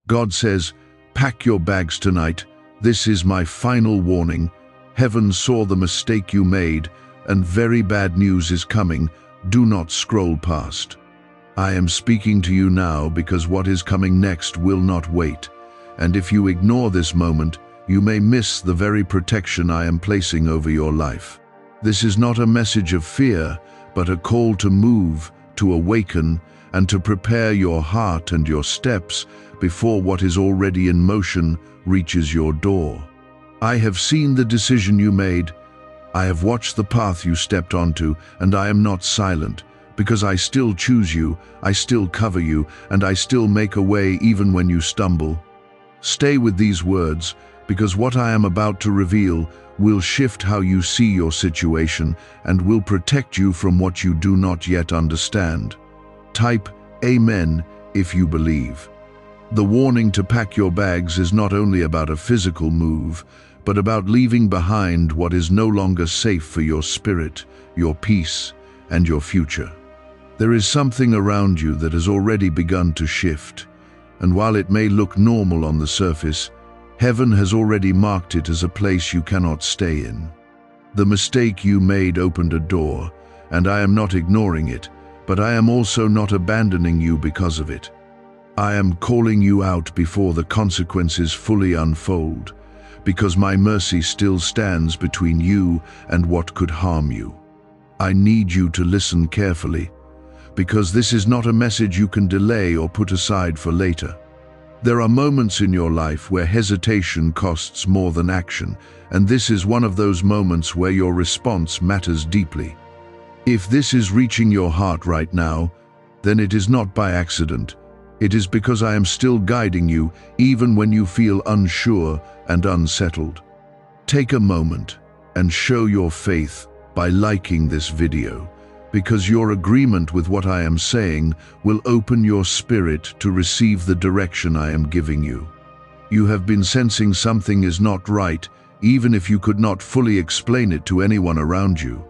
God says, pack your bags tonight. This is my final warning. Heaven saw the mistake you made, and very bad news is coming. Do not scroll past. I am speaking to you now because what is coming next will not wait. And if you ignore this moment, you may miss the very protection I am placing over your life. This is not a message of fear, but a call to move, to awaken, and to prepare your heart and your steps before what is already in motion reaches your door. I have seen the decision you made. I have watched the path you stepped onto, and I am not silent, because I still choose you, I still cover you, and I still make a way even when you stumble. Stay with these words, because what I am about to reveal will shift how you see your situation and will protect you from what you do not yet understand. Type Amen if you believe. The warning to pack your bags is not only about a physical move, but about leaving behind what is no longer safe for your spirit, your peace, and your future. There is something around you that has already begun to shift, and while it may look normal on the surface, heaven has already marked it as a place you cannot stay in. The mistake you made opened a door, and I am not ignoring it, but I am also not abandoning you because of it. I am calling you out before the consequences fully unfold, because my mercy still stands between you and what could harm you. I need you to listen carefully, because this is not a message you can delay or put aside for later. There are moments in your life where hesitation costs more than action, and this is one of those moments where your response matters deeply. If this is reaching your heart right now, then it is not by accident. It is because I am still guiding you, even when you feel unsure and unsettled. Take a moment and show your faith by liking this video, because your agreement with what I am saying will open your spirit to receive the direction I am giving you. You have been sensing something is not right, even if you could not fully explain it to anyone around you.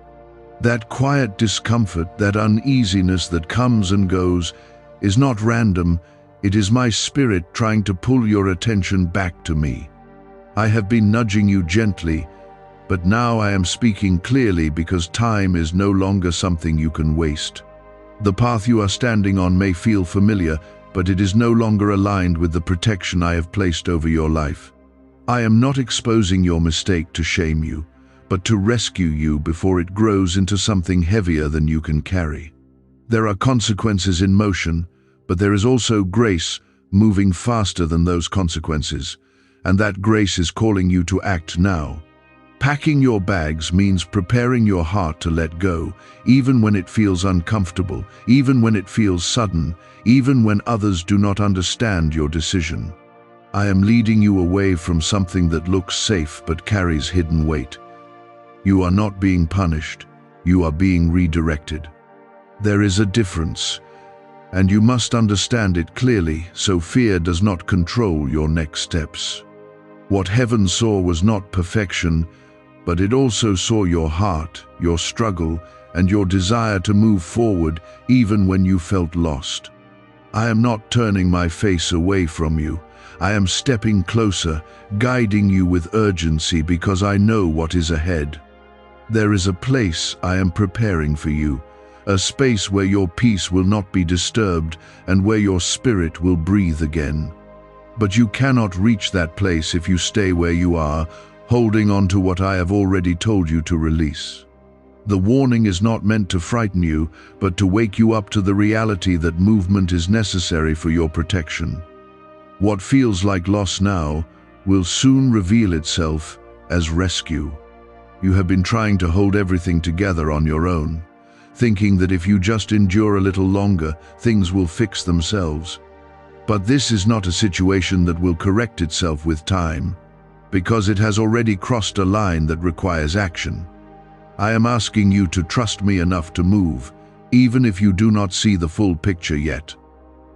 That quiet discomfort, that uneasiness that comes and goes, is not random. It is my spirit trying to pull your attention back to me. I have been nudging you gently, but now I am speaking clearly because time is no longer something you can waste. The path you are standing on may feel familiar, but it is no longer aligned with the protection I have placed over your life. I am not exposing your mistake to shame you, but to rescue you before it grows into something heavier than you can carry. There are consequences in motion, but there is also grace moving faster than those consequences, and that grace is calling you to act now. Packing your bags means preparing your heart to let go, even when it feels uncomfortable, even when it feels sudden, even when others do not understand your decision. I am leading you away from something that looks safe but carries hidden weight. You are not being punished, you are being redirected. There is a difference, and you must understand it clearly so fear does not control your next steps. What heaven saw was not perfection, but it also saw your heart, your struggle, and your desire to move forward even when you felt lost. I am not turning my face away from you. I am stepping closer, guiding you with urgency because I know what is ahead. There is a place I am preparing for you, a space where your peace will not be disturbed and where your spirit will breathe again. But you cannot reach that place if you stay where you are, holding on to what I have already told you to release. The warning is not meant to frighten you, but to wake you up to the reality that movement is necessary for your protection. What feels like loss now will soon reveal itself as rescue. You have been trying to hold everything together on your own, thinking that if you just endure a little longer, things will fix themselves. But this is not a situation that will correct itself with time, because it has already crossed a line that requires action. I am asking you to trust me enough to move, even if you do not see the full picture yet.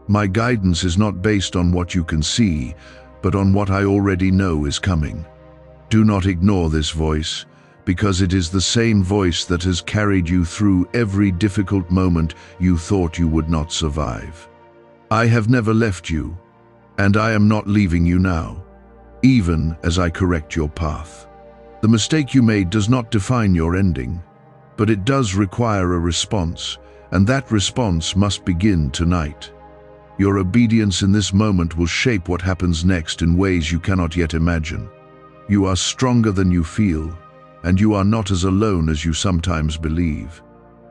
My guidance is not based on what you can see, but on what I already know is coming. Do not ignore this voice, because it is the same voice that has carried you through every difficult moment you thought you would not survive. I have never left you, And I am not leaving you now, even as I correct your path. The mistake you made does not define your ending, but it does require a response, and that response must begin tonight. Your obedience in this moment will shape what happens next in ways you cannot yet imagine. You are stronger than you feel, and you are not as alone as you sometimes believe.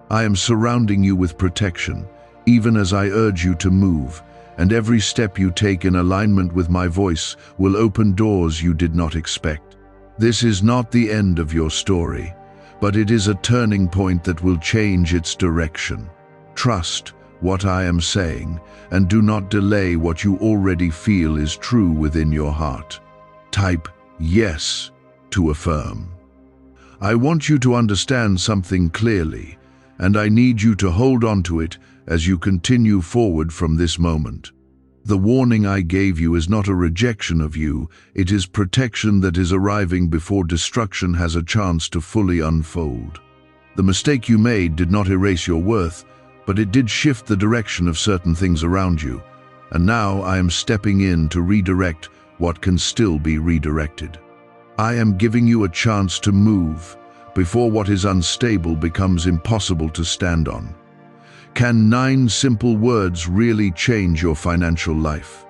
I am surrounding you with protection, even as I urge you to move, and every step you take in alignment with my voice will open doors you did not expect. This is not the end of your story, but it is a turning point that will change its direction. Trust what I am saying, and do not delay what you already feel is true within your heart. Type yes to affirm. I want you to understand something clearly, and I need you to hold on to it as you continue forward from this moment. The warning I gave you is not a rejection of you, it is protection that is arriving before destruction has a chance to fully unfold. The mistake you made did not erase your worth, but it did shift the direction of certain things around you, and now I am stepping in to redirect what can still be redirected. I am giving you a chance to move before what is unstable becomes impossible to stand on. Can 9 simple words really change your financial life?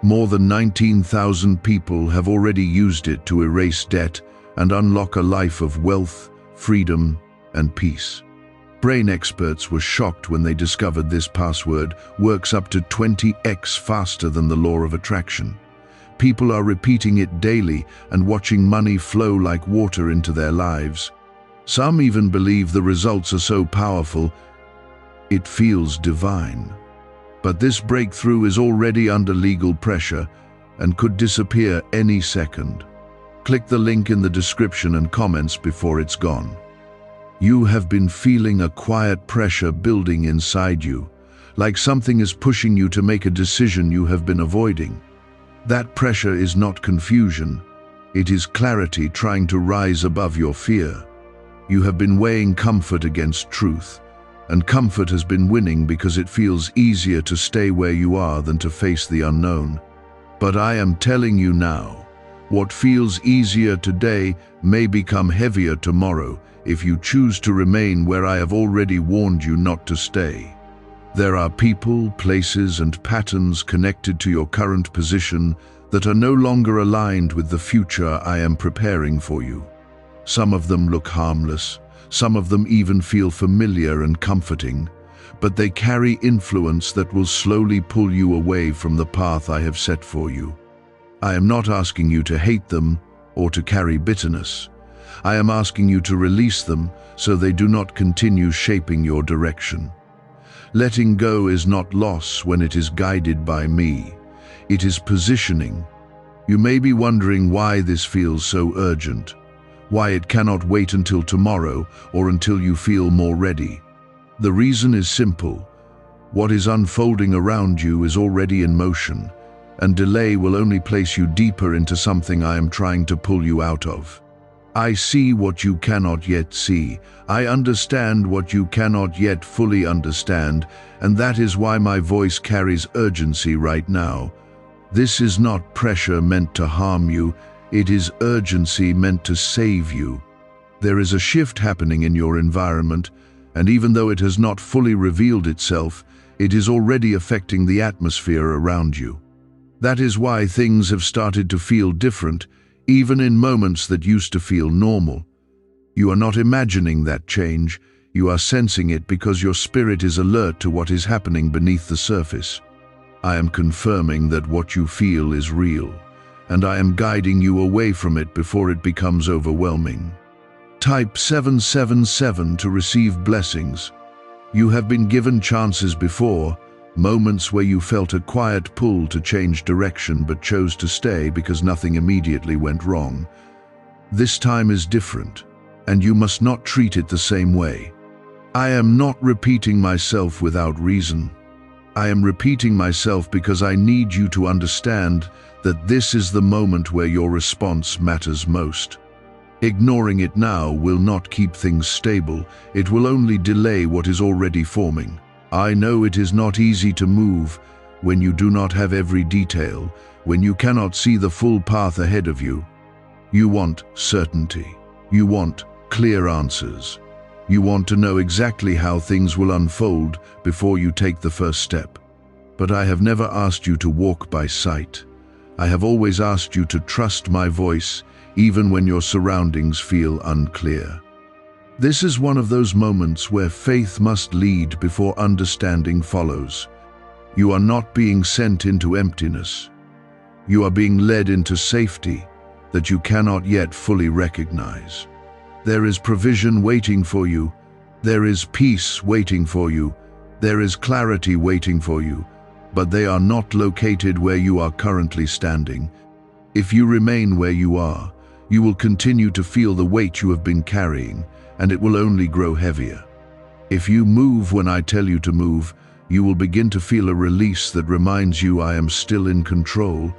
More than 19,000 people have already used it to erase debt and unlock a life of wealth, freedom, and peace. Brain experts were shocked when they discovered this password works up to 20x faster than the law of attraction. People are repeating it daily and watching money flow like water into their lives. Some even believe the results are so powerful, it feels divine. But this breakthrough is already under legal pressure and could disappear any second. Click the link in the description and comments before it's gone. You have been feeling a quiet pressure building inside you, like something is pushing you to make a decision you have been avoiding. That pressure is not confusion, it is clarity trying to rise above your fear. You have been weighing comfort against truth, and comfort has been winning because it feels easier to stay where you are than to face the unknown. But I am telling you now, what feels easier today may become heavier tomorrow if you choose to remain where I have already warned you not to stay. There are people, places, and patterns connected to your current position that are no longer aligned with the future I am preparing for you. Some of them look harmless, some of them even feel familiar and comforting, but they carry influence that will slowly pull you away from the path I have set for you. I am not asking you to hate them or to carry bitterness. I am asking you to release them so they do not continue shaping your direction. Letting go is not loss when it is guided by me. It is positioning. You may be wondering why this feels so urgent, why it cannot wait until tomorrow or until you feel more ready. The reason is simple. What is unfolding around you is already in motion, and delay will only place you deeper into something I am trying to pull you out of. I see what you cannot yet see. I understand what you cannot yet fully understand, and that is why my voice carries urgency right now. This is not pressure meant to harm you, it is urgency meant to save you. There is a shift happening in your environment, and even though it has not fully revealed itself, it is already affecting the atmosphere around you. That is why things have started to feel different, even in moments that used to feel normal. You are not imagining that change, you are sensing it because your spirit is alert to what is happening beneath the surface. I am confirming that what you feel is real, and I am guiding you away from it before it becomes overwhelming. Type 777 to receive blessings. You have been given chances before, moments where you felt a quiet pull to change direction but chose to stay because nothing immediately went wrong. This time is different, and you must not treat it the same way. I am not repeating myself without reason. I am repeating myself because I need you to understand that this is the moment where your response matters most. Ignoring it now will not keep things stable, it will only delay what is already forming. I know it is not easy to move, when you do not have every detail, when you cannot see the full path ahead of you. You want certainty. You want clear answers. You want to know exactly how things will unfold before you take the first step. But I have never asked you to walk by sight. I have always asked you to trust my voice, even when your surroundings feel unclear. This is one of those moments where faith must lead before understanding follows. You are not being sent into emptiness. You are being led into safety that you cannot yet fully recognize. There is provision waiting for you. There is peace waiting for you. There is clarity waiting for you, but they are not located where you are currently standing. If you remain where you are, you will continue to feel the weight you have been carrying, and it will only grow heavier. If you move when I tell you to move, you will begin to feel a release that reminds you I am still in control.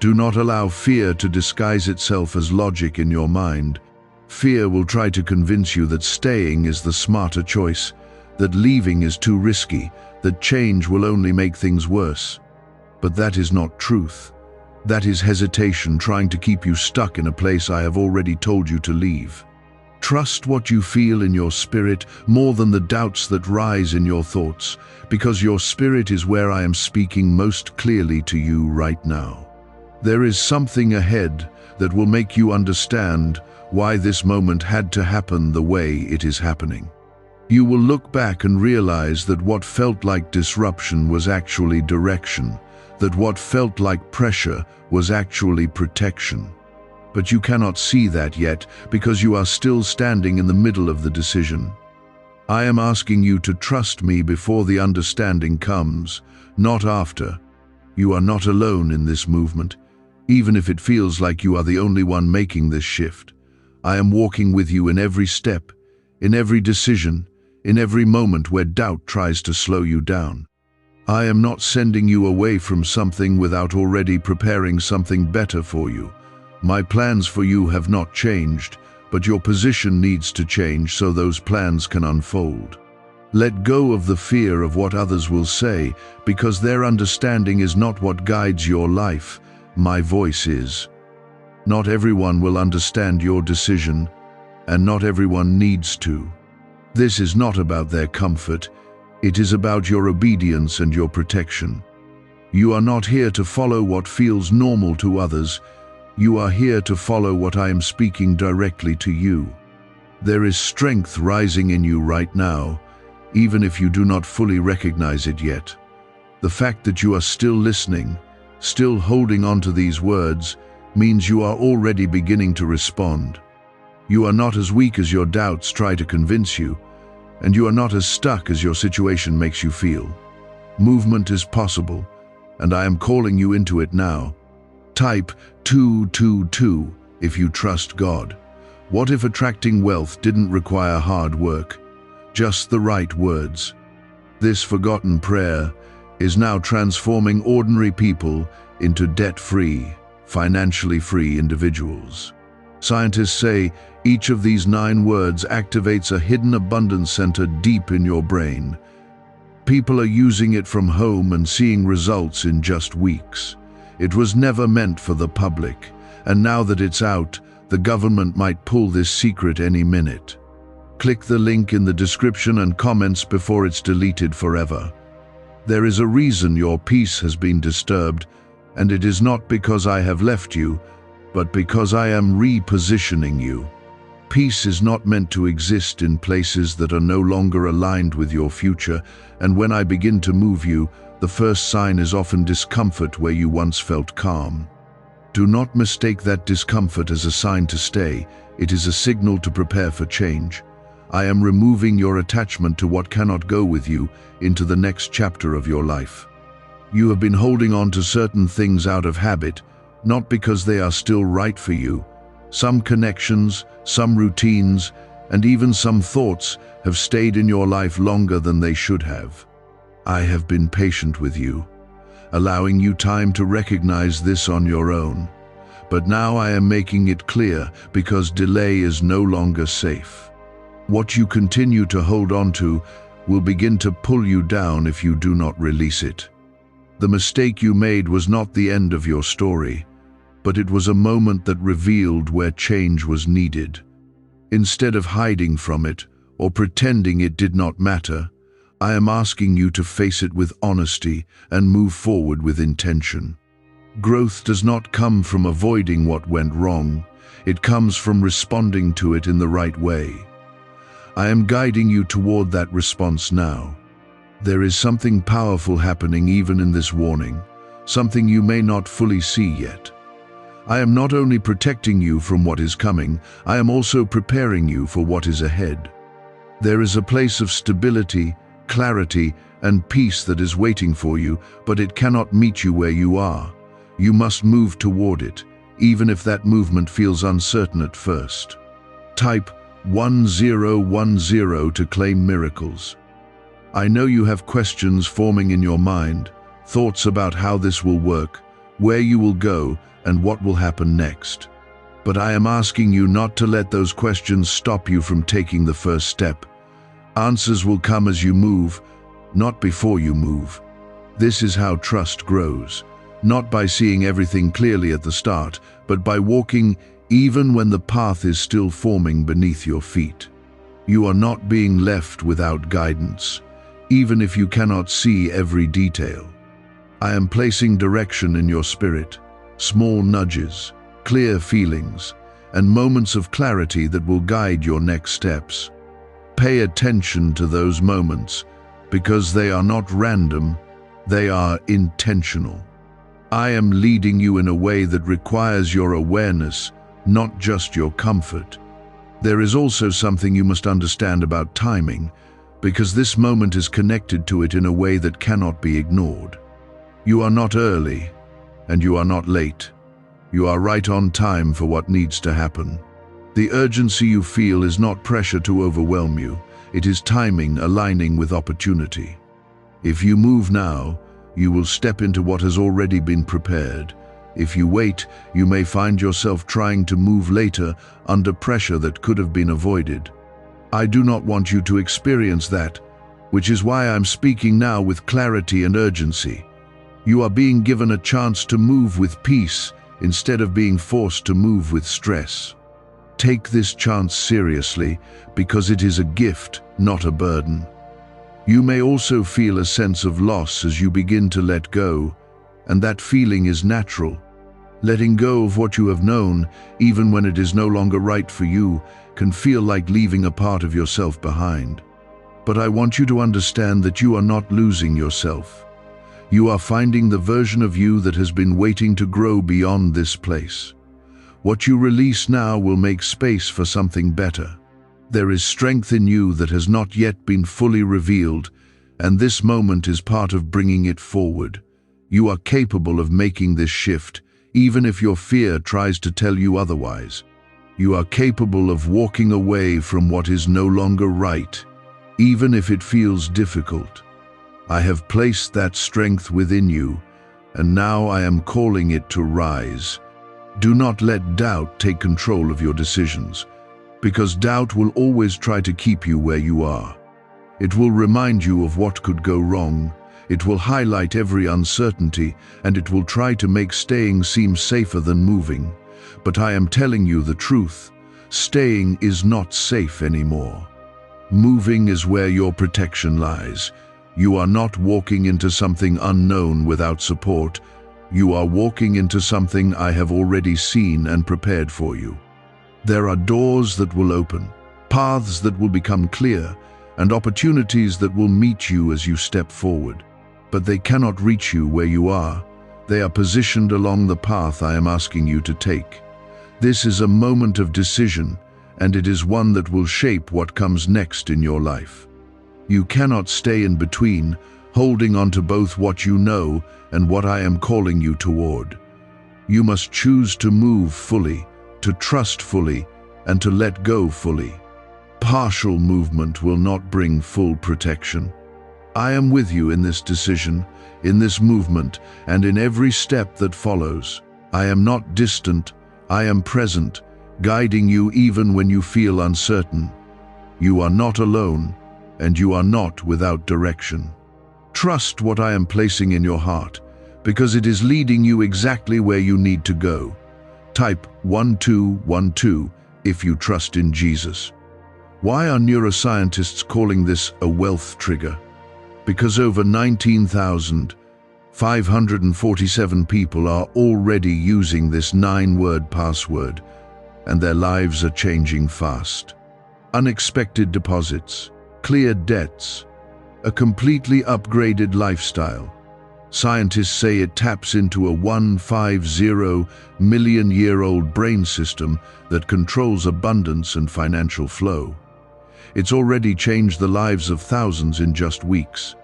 Do not allow fear to disguise itself as logic in your mind. Fear will try to convince you that staying is the smarter choice, that leaving is too risky, that change will only make things worse. But that is not truth. That is hesitation trying to keep you stuck in a place I have already told you to leave. Trust what you feel in your spirit more than the doubts that rise in your thoughts, because your spirit is where I am speaking most clearly to you right now. There is something ahead that will make you understand why this moment had to happen the way it is happening. You will look back and realize that what felt like disruption was actually direction, that what felt like pressure was actually protection. But you cannot see that yet because you are still standing in the middle of the decision. I am asking you to trust me before the understanding comes, not after. You are not alone in this movement, even if it feels like you are the only one making this shift. I am walking with you in every step, in every decision, in every moment where doubt tries to slow you down. I am not sending you away from something without already preparing something better for you. My plans for you have not changed, but your position needs to change so those plans can unfold. Let go of the fear of what others will say, because their understanding is not what guides your life. My voice is. Not everyone will understand your decision, and not everyone needs to. This is not about their comfort. It is about your obedience and your protection. You are not here to follow what feels normal to others. You are here to follow what I am speaking directly to you. There is strength rising in you right now, even if you do not fully recognize it yet. The fact that you are still listening, still holding on to these words, means you are already beginning to respond. You are not as weak as your doubts try to convince you, and you are not as stuck as your situation makes you feel. Movement is possible, and I am calling you into it now. Type 222 if you trust God. What if attracting wealth didn't require hard work, just the right words? This forgotten prayer is now transforming ordinary people into debt-free, financially free individuals. Scientists say each of these 9 words activates a hidden abundance center deep in your brain. People are using it from home and seeing results in just weeks. It was never meant for the public, and now that it's out, the government might pull this secret any minute. Click the link in the description and comments before it's deleted forever. There is a reason your peace has been disturbed, and it is not because I have left you, but because I am repositioning you. Peace is not meant to exist in places that are no longer aligned with your future, and when I begin to move you, the first sign is often discomfort where you once felt calm. Do not mistake that discomfort as a sign to stay. It is a signal to prepare for change. I am removing your attachment to what cannot go with you into the next chapter of your life. You have been holding on to certain things out of habit, not because they are still right for you. Some connections, some routines, and even some thoughts have stayed in your life longer than they should have. I have been patient with you, allowing you time to recognize this on your own. But now I am making it clear, because delay is no longer safe. What you continue to hold on to will begin to pull you down if you do not release it. The mistake you made was not the end of your story, but it was a moment that revealed where change was needed. Instead of hiding from it or pretending it did not matter, I am asking you to face it with honesty and move forward with intention. Growth does not come from avoiding what went wrong. It comes from responding to it in the right way. I am guiding you toward that response now. There is something powerful happening even in this warning, something you may not fully see yet. I am not only protecting you from what is coming, I am also preparing you for what is ahead. There is a place of stability, clarity, and peace that is waiting for you, but it cannot meet you where you are. You must move toward it, even if that movement feels uncertain at first. Type 1010 to claim miracles. I know you have questions forming in your mind, thoughts about how this will work, where you will go, and what will happen next. But I am asking you not to let those questions stop you from taking the first step. Answers will come as you move, not before you move. This is how trust grows, not by seeing everything clearly at the start, but by walking even when the path is still forming beneath your feet. You are not being left without guidance, even if you cannot see every detail. I am placing direction in your spirit, small nudges, clear feelings, and moments of clarity that will guide your next steps. Pay attention to those moments, because they are not random, they are intentional. I am leading you in a way that requires your awareness, not just your comfort. There is also something you must understand about timing, because this moment is connected to it in a way that cannot be ignored. You are not early, and you are not late. You are right on time for what needs to happen. The urgency you feel is not pressure to overwhelm you. It is timing aligning with opportunity. If you move now, you will step into what has already been prepared. If you wait, you may find yourself trying to move later under pressure that could have been avoided. I do not want you to experience that, which is why I'm speaking now with clarity and urgency. You are being given a chance to move with peace instead of being forced to move with stress. Take this chance seriously because it is a gift, not a burden. You may also feel a sense of loss as you begin to let go, and that feeling is natural. Letting go of what you have known, even when it is no longer right for you, can feel like leaving a part of yourself behind. But I want you to understand that you are not losing yourself. You are finding the version of you that has been waiting to grow beyond this place. What you release now will make space for something better. There is strength in you that has not yet been fully revealed, and this moment is part of bringing it forward. You are capable of making this shift, even if your fear tries to tell you otherwise. You are capable of walking away from what is no longer right, even if it feels difficult. I have placed that strength within you, and now I am calling it to rise. Do not let doubt take control of your decisions, because doubt will always try to keep you where you are. It will remind you of what could go wrong, it will highlight every uncertainty, and it will try to make staying seem safer than moving. But I am telling you the truth, staying is not safe anymore. Moving is where your protection lies. You are not walking into something unknown without support. You are walking into something I have already seen and prepared for you. There are doors that will open, paths that will become clear, and opportunities that will meet you as you step forward. But they cannot reach you where you are. They are positioned along the path I am asking you to take. This is a moment of decision, and it is one that will shape what comes next in your life. You cannot stay in between, holding on to both what you know and what I am calling you toward. You must choose to move fully, to trust fully, and to let go fully. Partial movement will not bring full protection. I am with you in this decision, in this movement, and in every step that follows. I am not distant, I am present, guiding you even when you feel uncertain. You are not alone, and you are not without direction. Trust what I am placing in your heart, because it is leading you exactly where you need to go. Type 1212 if you trust in Jesus. Why are neuroscientists calling this a wealth trigger? Because over 19,547 people are already using this 9-word password, and their lives are changing fast. Unexpected deposits, cleared debts, a completely upgraded lifestyle. Scientists say it taps into a 150-million-year-old brain system that controls abundance and financial flow. It's already changed the lives of thousands in just weeks.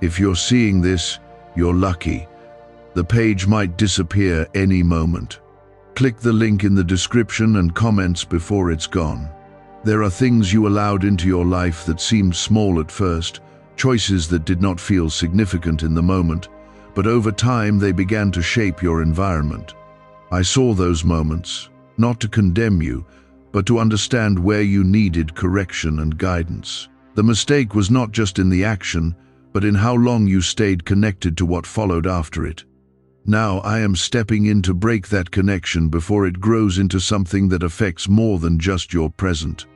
If you're seeing this, you're lucky. The page might disappear any moment. Click the link in the description and comments before it's gone. There are things you allowed into your life that seemed small at first, choices that did not feel significant in the moment, but over time they began to shape your environment. I saw those moments, not to condemn you, but to understand where you needed correction and guidance. The mistake was not just in the action, but in how long you stayed connected to what followed after it. Now I am stepping in to break that connection before it grows into something that affects more than just your present.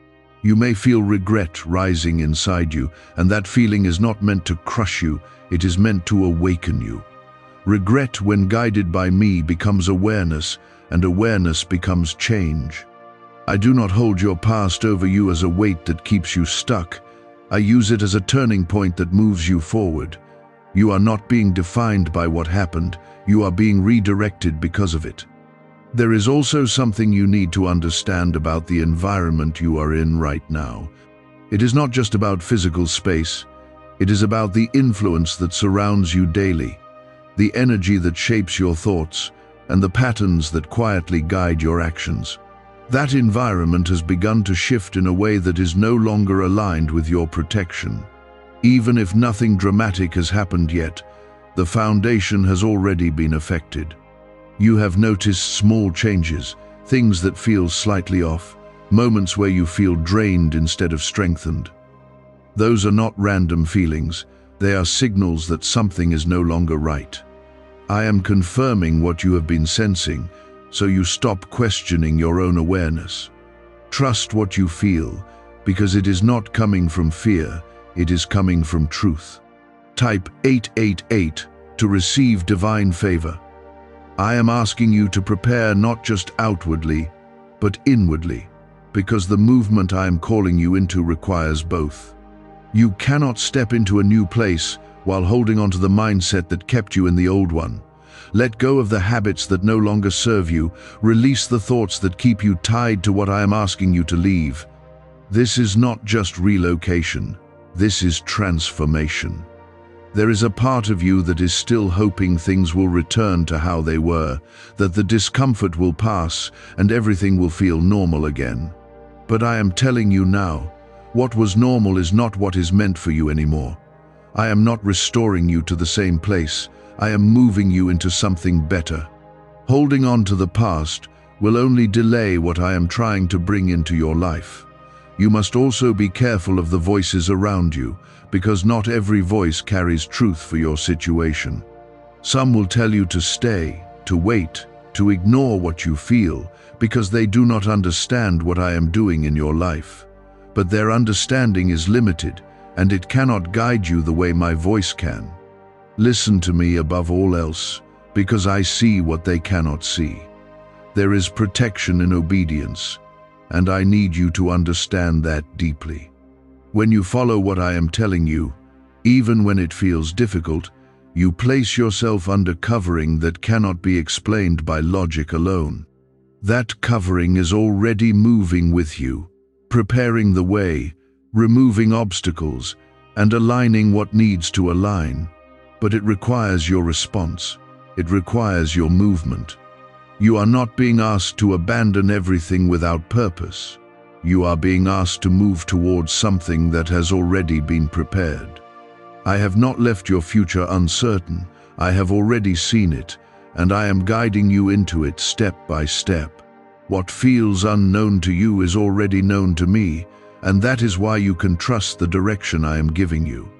You may feel regret rising inside you, and that feeling is not meant to crush you, it is meant to awaken you. Regret, when guided by me, becomes awareness, and awareness becomes change. I do not hold your past over you as a weight that keeps you stuck. I use it as a turning point that moves you forward. You are not being defined by what happened, you are being redirected because of it. There is also something you need to understand about the environment you are in right now. It is not just about physical space, it is about the influence that surrounds you daily, the energy that shapes your thoughts, and the patterns that quietly guide your actions. That environment has begun to shift in a way that is no longer aligned with your protection. Even if nothing dramatic has happened yet, the foundation has already been affected. You have noticed small changes, things that feel slightly off, moments where you feel drained instead of strengthened. Those are not random feelings, they are signals that something is no longer right. I am confirming what you have been sensing, so you stop questioning your own awareness. Trust what you feel, because it is not coming from fear, it is coming from truth. Type 888 to receive divine favor. I am asking you to prepare not just outwardly, but inwardly, because the movement I am calling you into requires both. You cannot step into a new place while holding on to the mindset that kept you in the old one. Let go of the habits that no longer serve you. Release the thoughts that keep you tied to what I am asking you to leave. This is not just relocation. This is transformation. There is a part of you that is still hoping things will return to how they were, that the discomfort will pass and everything will feel normal again. But I am telling you now, what was normal is not what is meant for you anymore. I am not restoring you to the same place. I am moving you into something better. Holding on to the past will only delay what I am trying to bring into your life. You must also be careful of the voices around you, because not every voice carries truth for your situation. Some will tell you to stay, to wait, to ignore what you feel, because they do not understand what I am doing in your life. But their understanding is limited, and it cannot guide you the way my voice can. Listen to me above all else, because I see what they cannot see. There is protection in obedience, and I need you to understand that deeply. When you follow what I am telling you, even when it feels difficult, you place yourself under covering that cannot be explained by logic alone. That covering is already moving with you, preparing the way, removing obstacles, and aligning what needs to align. But it requires your response. It requires your movement. You are not being asked to abandon everything without purpose. You are being asked to move towards something that has already been prepared. I have not left your future uncertain. I have already seen it, and I am guiding you into it step by step. What feels unknown to you is already known to me, and that is why you can trust the direction I am giving you.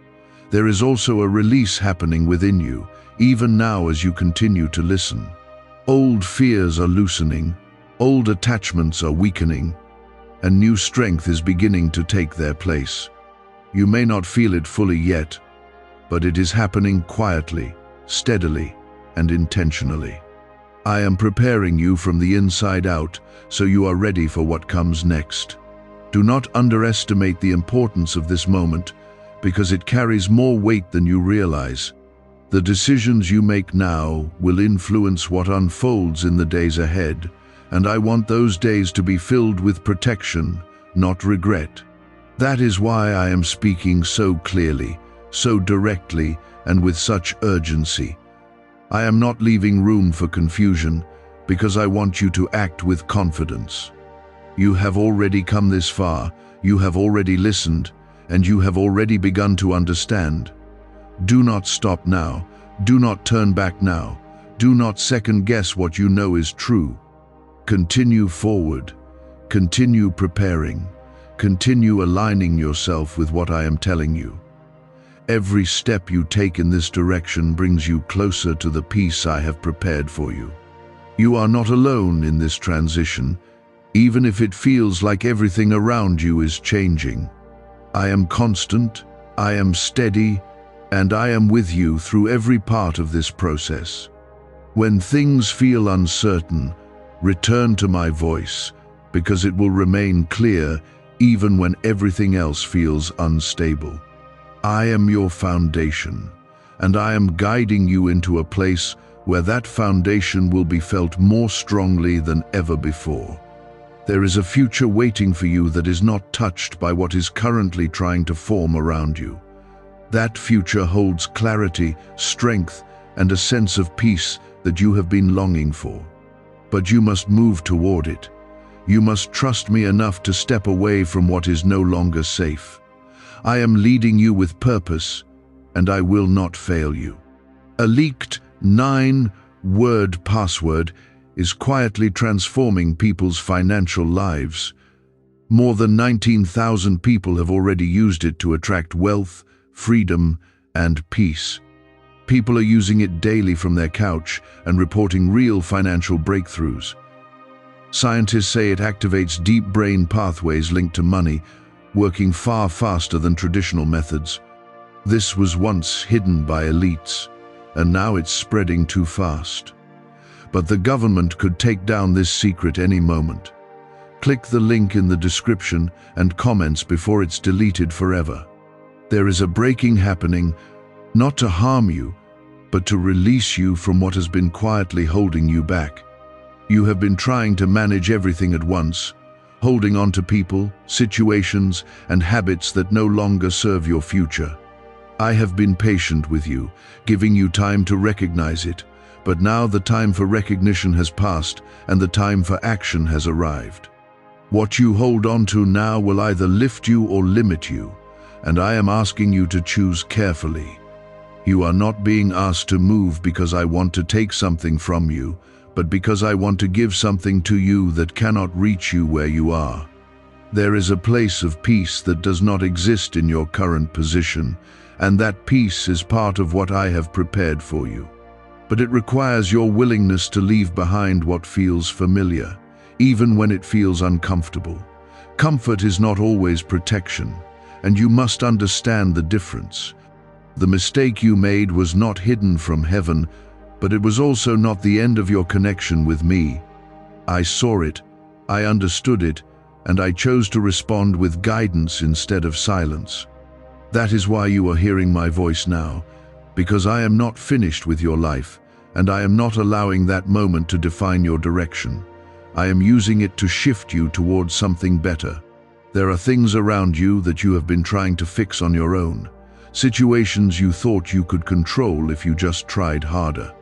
There is also a release happening within you. even now as you continue to listen. Old fears are loosening, old attachments are weakening, and new strength is beginning to take their place. You may not feel it fully yet, but it is happening quietly, steadily, and intentionally. I am preparing you from the inside out, so you are ready for what comes next. Do not underestimate the importance of this moment, because it carries more weight than you realize. The decisions you make now will influence what unfolds in the days ahead, and I want those days to be filled with protection, not regret. That is why I am speaking so clearly, so directly, and with such urgency. I am not leaving room for confusion, because I want you to act with confidence. You have already come this far, you have already listened, and you have already begun to understand. Do not stop now, do not turn back now, do not second guess what you know is true. Continue forward, continue preparing, continue aligning yourself with what I am telling you. Every step you take in this direction brings you closer to the peace I have prepared for you. You are not alone in this transition, even if it feels like everything around you is changing. I am constant, I am steady, and I am with you through every part of this process. When things feel uncertain, return to my voice, because it will remain clear even when everything else feels unstable. I am your foundation, and I am guiding you into a place where that foundation will be felt more strongly than ever before. There is a future waiting for you that is not touched by what is currently trying to form around you. That future holds clarity, strength, and a sense of peace that you have been longing for. But you must move toward it. You must trust me enough to step away from what is no longer safe. I am leading you with purpose, and I will not fail you. A leaked 9-word password is quietly transforming people's financial lives. More than 19,000 people have already used it to attract wealth, freedom, and peace. People are using it daily from their couch and reporting real financial breakthroughs. Scientists say it activates deep brain pathways linked to money, working far faster than traditional methods. This was once hidden by elites, and now it's spreading too fast. But the government could take down this secret any moment. Click the link in the description and comments before it's deleted forever. There is a breaking happening, not to harm you, but to release you from what has been quietly holding you back. You have been trying to manage everything at once, holding on to people, situations, and habits that no longer serve your future. I have been patient with you, giving you time to recognize it, but now the time for recognition has passed and the time for action has arrived. What you hold on to now will either lift you or limit you, and I am asking you to choose carefully. You are not being asked to move because I want to take something from you, but because I want to give something to you that cannot reach you where you are. There is a place of peace that does not exist in your current position, and that peace is part of what I have prepared for you. But it requires your willingness to leave behind what feels familiar, even when it feels uncomfortable. Comfort is not always protection, and you must understand the difference. The mistake you made was not hidden from heaven, but it was also not the end of your connection with me. I saw it, I understood it, and I chose to respond with guidance instead of silence. That is why you are hearing my voice now, because I am not finished with your life, and I am not allowing that moment to define your direction. I am using it to shift you towards something better. There are things around you that you have been trying to fix on your own, situations you thought you could control if you just tried harder.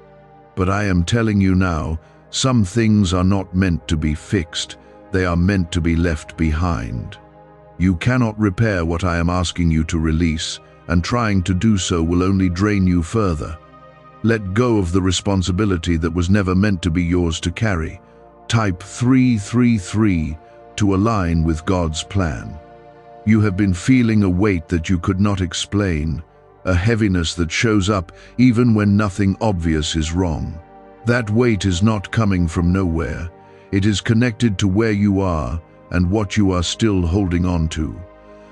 But I am telling you now, some things are not meant to be fixed, they are meant to be left behind. You cannot repair what I am asking you to release, and trying to do so will only drain you further. Let go of the responsibility that was never meant to be yours to carry. Type 333 to align with God's plan. You have been feeling a weight that you could not explain, a heaviness that shows up even when nothing obvious is wrong. That weight is not coming from nowhere. It is connected to where you are and what you are still holding on to.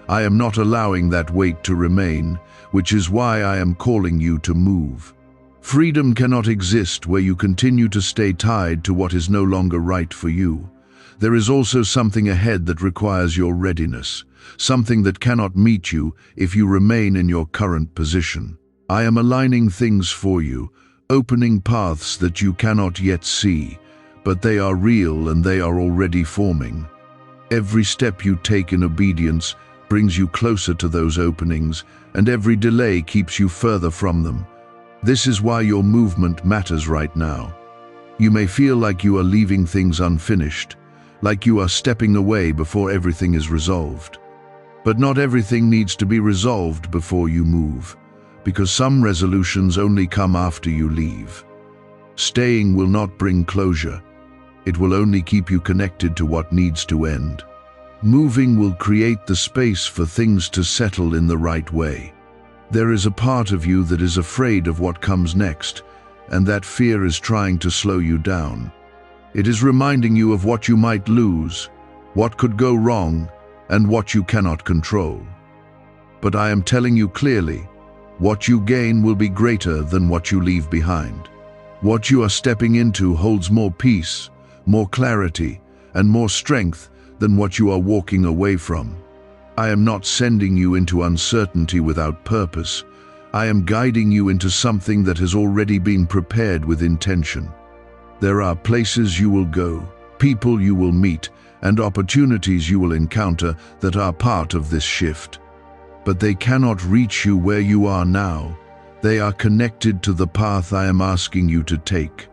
I am not allowing that weight to remain, which is why I am calling you to move. Freedom cannot exist where you continue to stay tied to what is no longer right for you. There is also something ahead that requires your readiness, something that cannot meet you if you remain in your current position. I am aligning things for you, opening paths that you cannot yet see, but they are real and they are already forming. Every step you take in obedience brings you closer to those openings, and every delay keeps you further from them. This is why your movement matters right now. You may feel like you are leaving things unfinished, like you are stepping away before everything is resolved. But not everything needs to be resolved before you move, because some resolutions only come after you leave. Staying will not bring closure. It will only keep you connected to what needs to end. Moving will create the space for things to settle in the right way. There is a part of you that is afraid of what comes next, and that fear is trying to slow you down. It is reminding you of what you might lose, what could go wrong, and what you cannot control. But I am telling you clearly, what you gain will be greater than what you leave behind. What you are stepping into holds more peace, more clarity, and more strength than what you are walking away from. I am not sending you into uncertainty without purpose. I am guiding you into something that has already been prepared with intention. There are places you will go, people you will meet, and opportunities you will encounter that are part of this shift. But they cannot reach you where you are now. They are connected to the path I am asking you to take.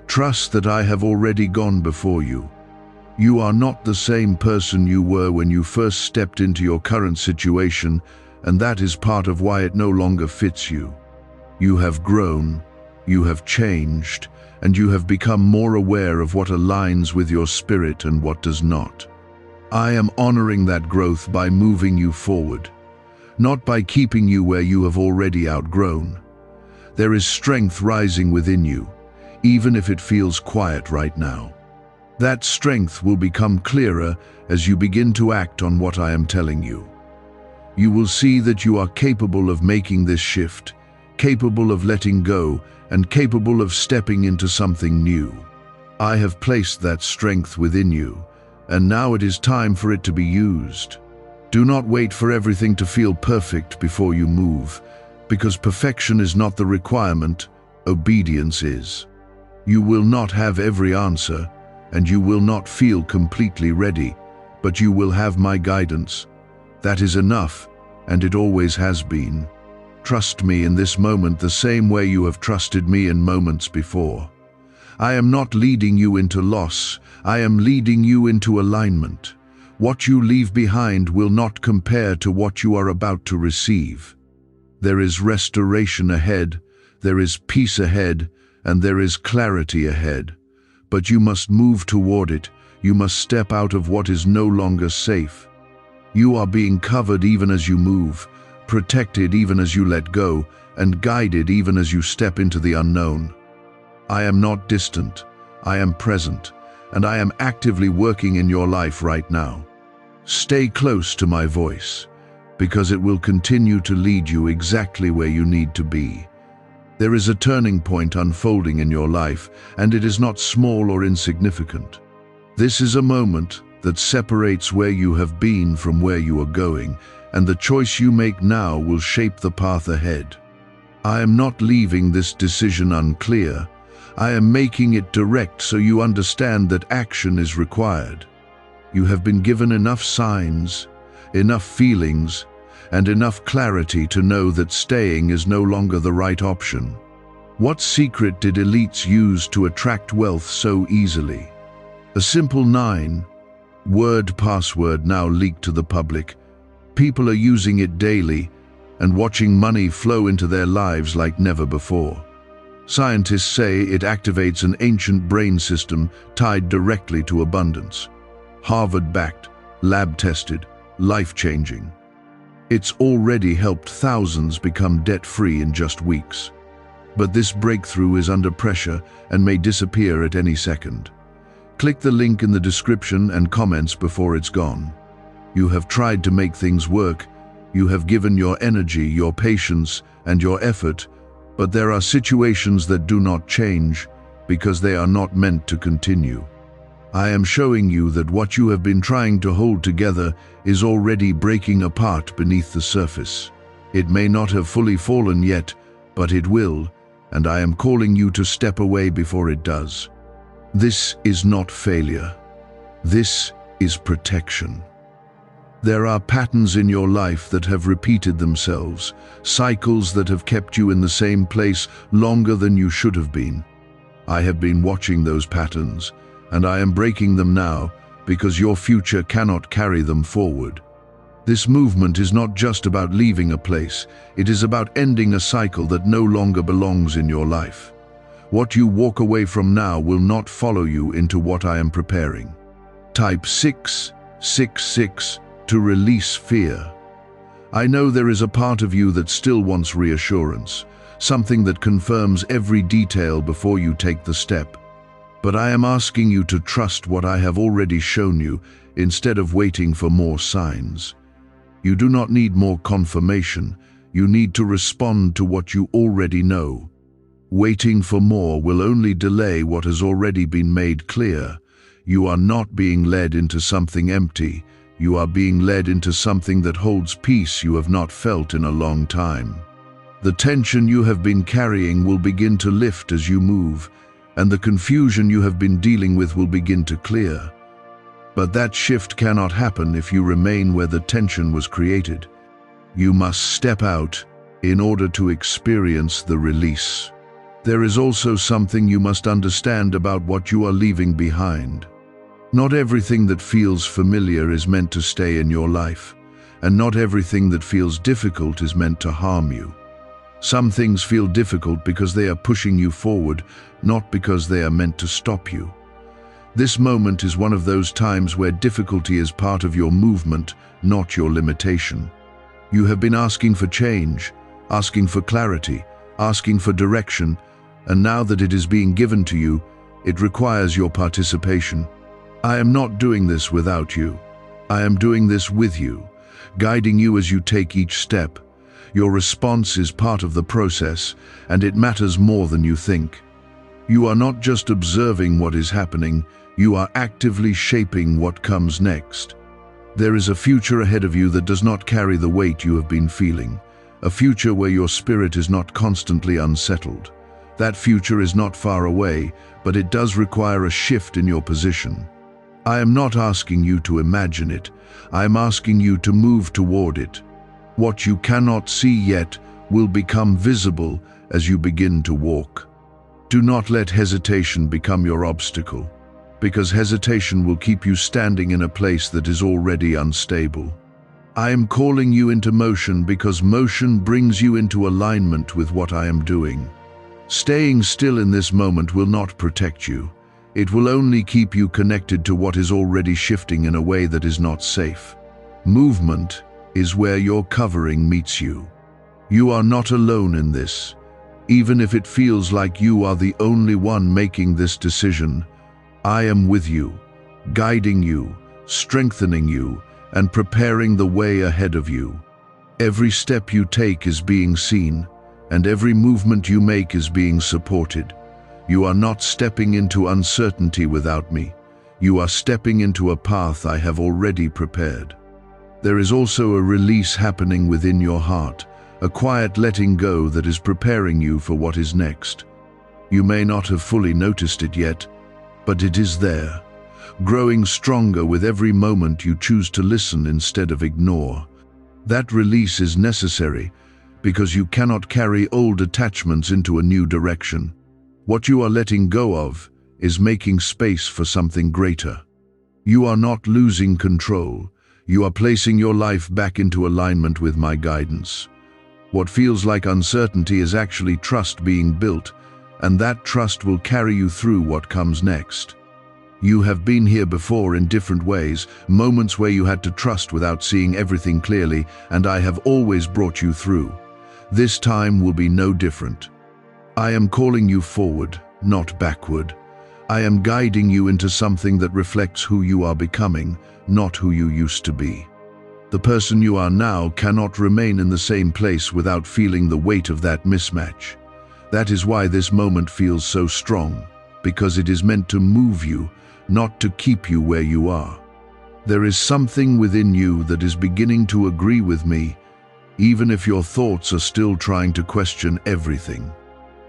Trust that I have already gone before you. You are not the same person you were when you first stepped into your current situation, and that is part of why it no longer fits you. You have grown, you have changed, and you have become more aware of what aligns with your spirit and what does not. I am honoring that growth by moving you forward, not by keeping you where you have already outgrown. There is strength rising within you, even if it feels quiet right now. That strength will become clearer as you begin to act on what I am telling you. You will see that you are capable of making this shift, capable of letting go, and capable of stepping into something new. I have placed that strength within you, and now it is time for it to be used. Do not wait for everything to feel perfect before you move, because perfection is not the requirement, obedience is. You will not have every answer, and you will not feel completely ready, but you will have my guidance. That is enough, and it always has been. Trust me in this moment the same way you have trusted me in moments before. I am not leading you into loss, I am leading you into alignment. What you leave behind will not compare to what you are about to receive. There is restoration ahead, there is peace ahead, and there is clarity ahead. But you must move toward it. You must step out of what is no longer safe. You are being covered even as you move, protected even as you let go, and guided even as you step into the unknown. I am not distant. I am present, and I am actively working in your life right now. Stay close to my voice, because it will continue to lead you exactly where you need to be. There is a turning point unfolding in your life, and it is not small or insignificant. This is a moment that separates where you have been from where you are going, and the choice you make now will shape the path ahead. I am not leaving this decision unclear. I am making it direct so you understand that action is required. You have been given enough signs, enough feelings, and enough clarity to know that staying is no longer the right option. What secret did elites use to attract wealth so easily? A simple 9-word password now leaked to the public. People are using it daily and watching money flow into their lives like never before. Scientists say it activates an ancient brain system tied directly to abundance. Harvard-backed, lab-tested, life-changing. It's already helped thousands become debt-free in just weeks. But this breakthrough is under pressure and may disappear at any second. Click the link in the description and comments before it's gone. You have tried to make things work. You have given your energy, your patience, and your effort, but there are situations that do not change because they are not meant to continue. I am showing you that what you have been trying to hold together is already breaking apart beneath the surface. It may not have fully fallen yet, but it will, and I am calling you to step away before it does. This is not failure. This is protection. There are patterns in your life that have repeated themselves, cycles that have kept you in the same place longer than you should have been. I have been watching those patterns, and I am breaking them now because your future cannot carry them forward. This movement is not just about leaving a place, it is about ending a cycle that no longer belongs in your life. What you walk away from now will not follow you into what I am preparing. Type 666 to release fear. I know there is a part of you that still wants reassurance, something that confirms every detail before you take the step. But I am asking you to trust what I have already shown you instead of waiting for more signs. You do not need more confirmation. You need to respond to what you already know. Waiting for more will only delay what has already been made clear. You are not being led into something empty. You are being led into something that holds peace you have not felt in a long time. The tension you have been carrying will begin to lift as you move, and the confusion you have been dealing with will begin to clear. But that shift cannot happen if you remain where the tension was created. You must step out in order to experience the release. There is also something you must understand about what you are leaving behind. Not everything that feels familiar is meant to stay in your life, and not everything that feels difficult is meant to harm you. Some things feel difficult because they are pushing you forward, not because they are meant to stop you. This moment is one of those times where difficulty is part of your movement, not your limitation. You have been asking for change, asking for clarity, asking for direction, and now that it is being given to you, it requires your participation. I am not doing this without you. I am doing this with you, guiding you as you take each step. Your response is part of the process, and it matters more than you think. You are not just observing what is happening, you are actively shaping what comes next. There is a future ahead of you that does not carry the weight you have been feeling, a future where your spirit is not constantly unsettled. That future is not far away, but it does require a shift in your position. I am not asking you to imagine it. I am asking you to move toward it. What you cannot see yet will become visible as you begin to walk. Do not let hesitation become your obstacle, because hesitation will keep you standing in a place that is already unstable. I am calling you into motion because motion brings you into alignment with what I am doing. Staying still in this moment will not protect you. It will only keep you connected to what is already shifting in a way that is not safe. Movement is where your covering meets you. You are not alone in this. Even if it feels like you are the only one making this decision, I am with you, guiding you, strengthening you, and preparing the way ahead of you. Every step you take is being seen, and every movement you make is being supported. You are not stepping into uncertainty without me. You are stepping into a path I have already prepared. There is also a release happening within your heart, a quiet letting go that is preparing you for what is next. You may not have fully noticed it yet, but it is there, growing stronger with every moment you choose to listen instead of ignore. That release is necessary because you cannot carry old attachments into a new direction. What you are letting go of is making space for something greater. You are not losing control. You are placing your life back into alignment with my guidance. What feels like uncertainty is actually trust being built, and that trust will carry you through what comes next. You have been here before in different ways, moments where you had to trust without seeing everything clearly, and I have always brought you through. This time will be no different. I am calling you forward, not backward. I am guiding you into something that reflects who you are becoming, not who you used to be. The person you are now cannot remain in the same place without feeling the weight of that mismatch. That is why this moment feels so strong, because it is meant to move you, not to keep you where you are. There is something within you that is beginning to agree with me, even if your thoughts are still trying to question everything.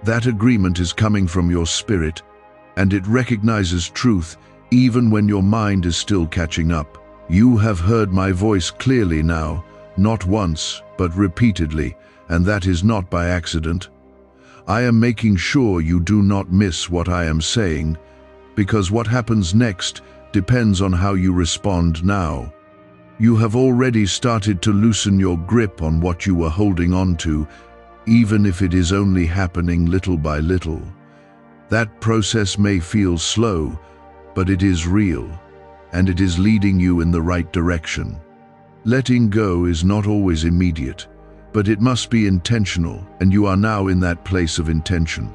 That agreement is coming from your spirit, and it recognizes truth even when your mind is still catching up. You have heard my voice clearly now, not once, but repeatedly, and that is not by accident. I am making sure you do not miss what I am saying, because what happens next depends on how you respond now. You have already started to loosen your grip on what you were holding on to, even if it is only happening little by little. That process may feel slow, but it is real, and it is leading you in the right direction. Letting go is not always immediate, but it must be intentional, and you are now in that place of intention.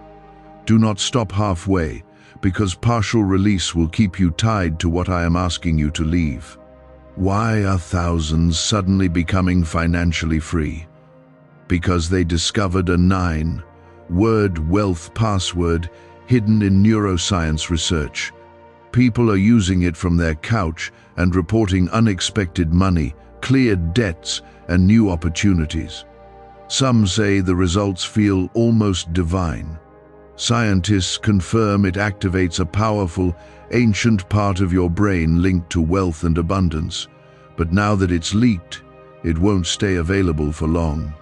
Do not stop halfway, because partial release will keep you tied to what I am asking you to leave. Why are thousands suddenly becoming financially free? Because they discovered a 9-word wealth password hidden in neuroscience research. People are using it from their couch and reporting unexpected money, cleared debts, and new opportunities. Some say the results feel almost divine. Scientists confirm it activates a powerful, ancient part of your brain linked to wealth and abundance. But now that it's leaked, it won't stay available for long.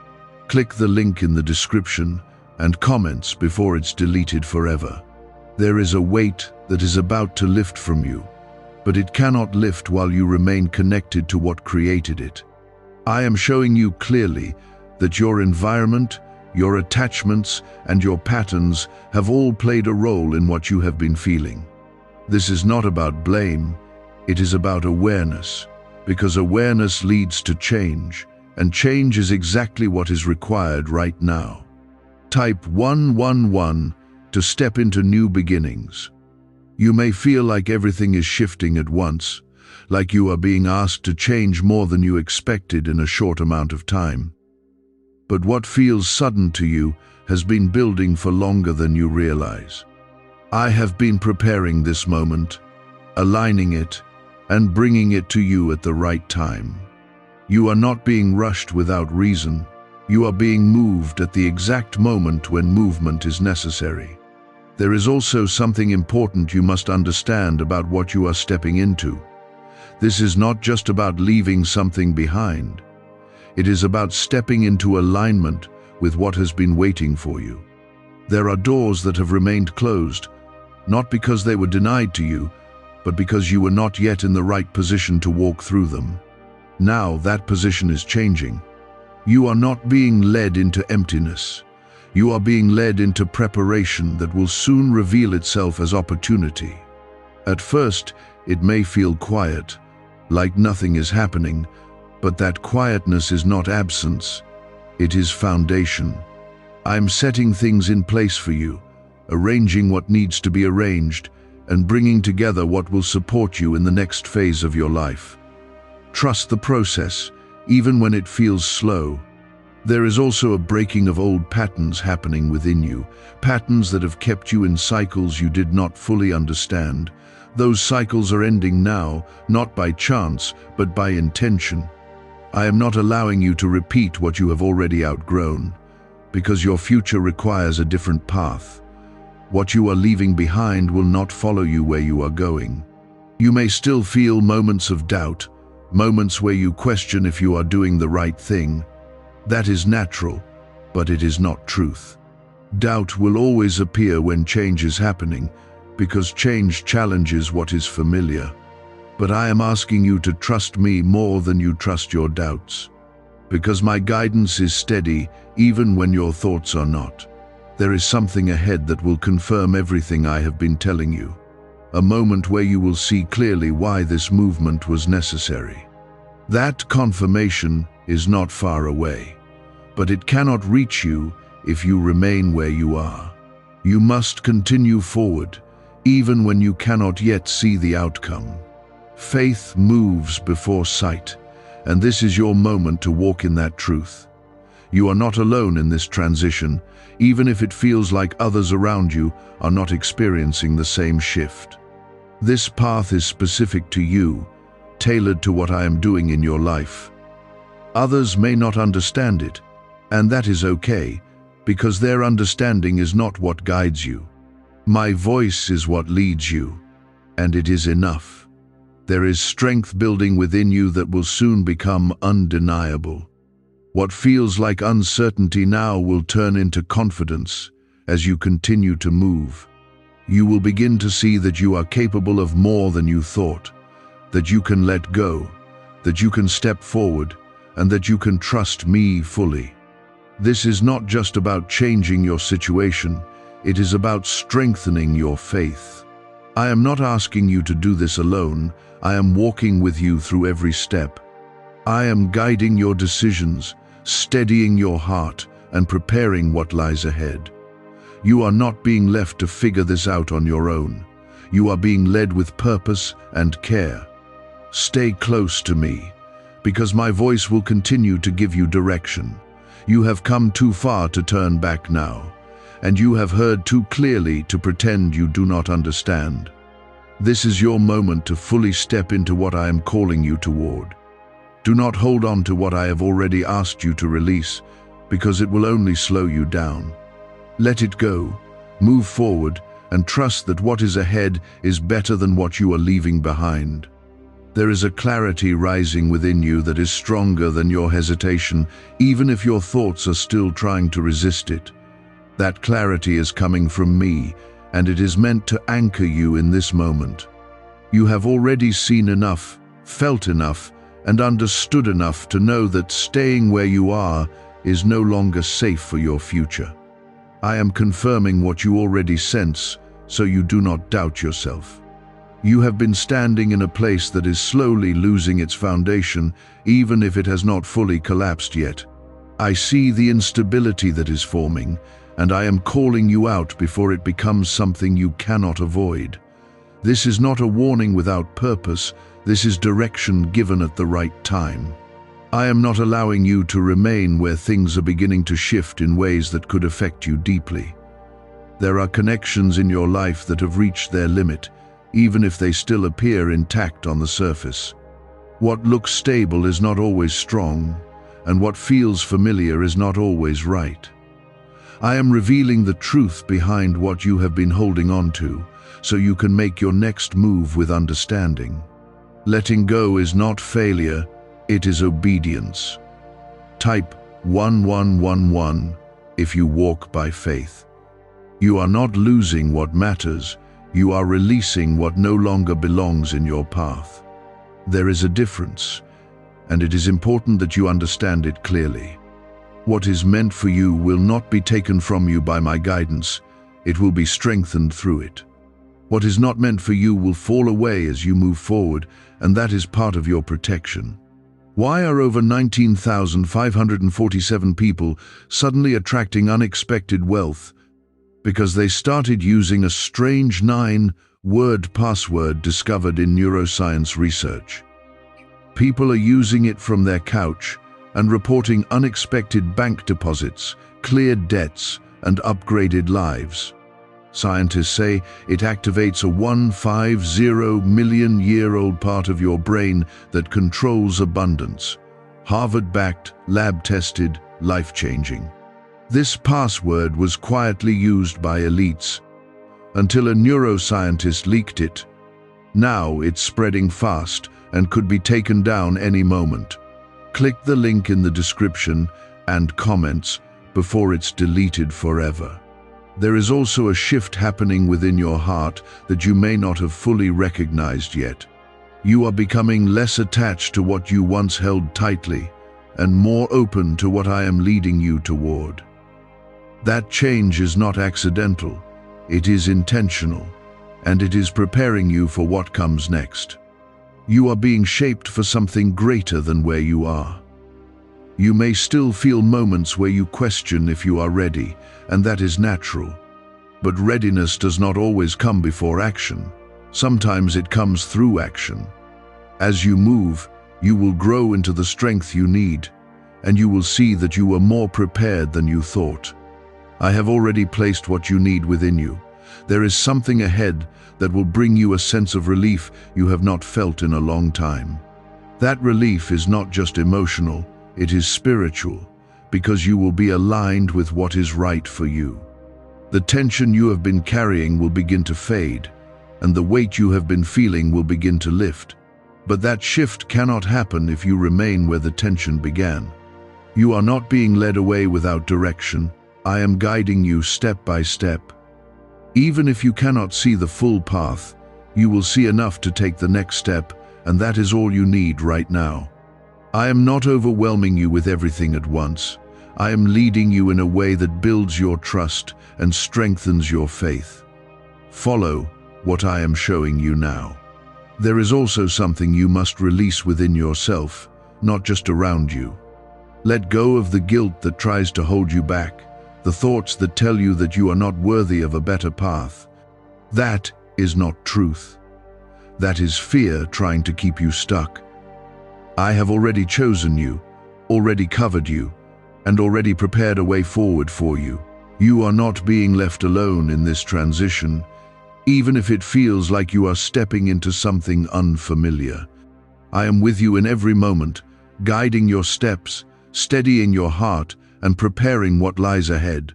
Click the link in the description and comments before it's deleted forever. There is a weight that is about to lift from you, but it cannot lift while you remain connected to what created it. I am showing you clearly that your environment, your attachments, and your patterns have all played a role in what you have been feeling. This is not about blame, it is about awareness, because awareness leads to change, and change is exactly what is required right now. Type 111 to step into new beginnings. You may feel like everything is shifting at once, like you are being asked to change more than you expected in a short amount of time. But what feels sudden to you has been building for longer than you realize. I have been preparing this moment, aligning it, and bringing it to you at the right time. You are not being rushed without reason. You are being moved at the exact moment when movement is necessary. There is also something important you must understand about what you are stepping into. This is not just about leaving something behind. It is about stepping into alignment with what has been waiting for you. There are doors that have remained closed, not because they were denied to you, but because you were not yet in the right position to walk through them. Now that position is changing. You are not being led into emptiness. You are being led into preparation that will soon reveal itself as opportunity. At first, it may feel quiet, like nothing is happening, but that quietness is not absence, it is foundation. I'm setting things in place for you, arranging what needs to be arranged, and bringing together what will support you in the next phase of your life. Trust the process, even when it feels slow. There is also a breaking of old patterns happening within you, patterns that have kept you in cycles you did not fully understand. Those cycles are ending now, not by chance, but by intention. I am not allowing you to repeat what you have already outgrown, because your future requires a different path. What you are leaving behind will not follow you where you are going. You may still feel moments of doubt, moments where you question if you are doing the right thing. That is natural, but it is not truth. Doubt will always appear when change is happening, because change challenges what is familiar. But I am asking you to trust me more than you trust your doubts, because my guidance is steady even when your thoughts are not. There is something ahead that will confirm everything I have been telling you. a moment where you will see clearly why this movement was necessary. That confirmation is not far away, but it cannot reach you if you remain where you are. You must continue forward, even when you cannot yet see the outcome. Faith moves before sight, and this is your moment to walk in that truth. You are not alone in this transition, even if it feels like others around you are not experiencing the same shift. This path is specific to you, tailored to what I am doing in your life. Others may not understand it, and that is okay, because their understanding is not what guides you. My voice is what leads you, and it is enough. There is strength building within you that will soon become undeniable. What feels like uncertainty now will turn into confidence as you continue to move. You will begin to see that you are capable of more than you thought, that you can let go, that you can step forward, and that you can trust me fully. This is not just about changing your situation, it is about strengthening your faith. I am not asking you to do this alone, I am walking with you through every step. I am guiding your decisions, steadying your heart, and preparing what lies ahead. You are not being left to figure this out on your own. You are being led with purpose and care. Stay close to me, because my voice will continue to give you direction. You have come too far to turn back now, and you have heard too clearly to pretend you do not understand. This is your moment to fully step into what I am calling you toward. Do not hold on to what I have already asked you to release, because it will only slow you down. Let it go, move forward, and trust that what is ahead is better than what you are leaving behind. There is a clarity rising within you that is stronger than your hesitation, even if your thoughts are still trying to resist it. That clarity is coming from me, and it is meant to anchor you in this moment. You have already seen enough, felt enough, and understood enough to know that staying where you are is no longer safe for your future. I am confirming what you already sense, so you do not doubt yourself. You have been standing in a place that is slowly losing its foundation, even if it has not fully collapsed yet. I see the instability that is forming, and I am calling you out before it becomes something you cannot avoid. This is not a warning without purpose, this is direction given at the right time. I am not allowing you to remain where things are beginning to shift in ways that could affect you deeply. There are connections in your life that have reached their limit, even if they still appear intact on the surface. What looks stable is not always strong, and what feels familiar is not always right. I am revealing the truth behind what you have been holding on to, so you can make your next move with understanding. Letting go is not failure, it is obedience. Type 1111 if you walk by faith. You are not losing what matters, you are releasing what no longer belongs in your path. There is a difference, and it is important that you understand it clearly. What is meant for you will not be taken from you by my guidance, it will be strengthened through it. What is not meant for you will fall away as you move forward, and that is part of your protection. Why are over 19,547 people suddenly attracting unexpected wealth? Because they started using a strange 9-word password discovered in neuroscience research. People are using it from their couch and reporting unexpected bank deposits, cleared debts, and upgraded lives. Scientists say it activates a 150 million-year-old part of your brain that controls abundance. Harvard-backed, lab-tested, life-changing. This password was quietly used by elites until a neuroscientist leaked it. Now it's spreading fast and could be taken down any moment. Click the link in the description and comments before it's deleted forever. There is also a shift happening within your heart that you may not have fully recognized yet. You are becoming less attached to what you once held tightly and more open to what I am leading you toward. That change is not accidental, it is intentional. and it is preparing you for what comes next. You are being shaped for something greater than where you are. You may still feel moments where you question if you are ready, and that is natural. But readiness does not always come before action. Sometimes it comes through action. As you move, you will grow into the strength you need, and you will see that you are more prepared than you thought. I have already placed what you need within you. There is something ahead that will bring you a sense of relief you have not felt in a long time. That relief is not just emotional, it is spiritual, because you will be aligned with what is right for you. The tension you have been carrying will begin to fade, and the weight you have been feeling will begin to lift. But that shift cannot happen if you remain where the tension began. You are not being led away without direction. I am guiding you step by step. Even if you cannot see the full path, you will see enough to take the next step, and that is all you need right now. I am not overwhelming you with everything at once. I am leading you in a way that builds your trust and strengthens your faith. Follow what I am showing you now. There is also something you must release within yourself, not just around you. Let go of the guilt that tries to hold you back, the thoughts that tell you that you are not worthy of a better path. That is not truth. That is fear trying to keep you stuck. I have already chosen you, already covered you, and already prepared a way forward for you. You are not being left alone in this transition, even if it feels like you are stepping into something unfamiliar. I am with you in every moment, guiding your steps, steadying your heart, and preparing what lies ahead.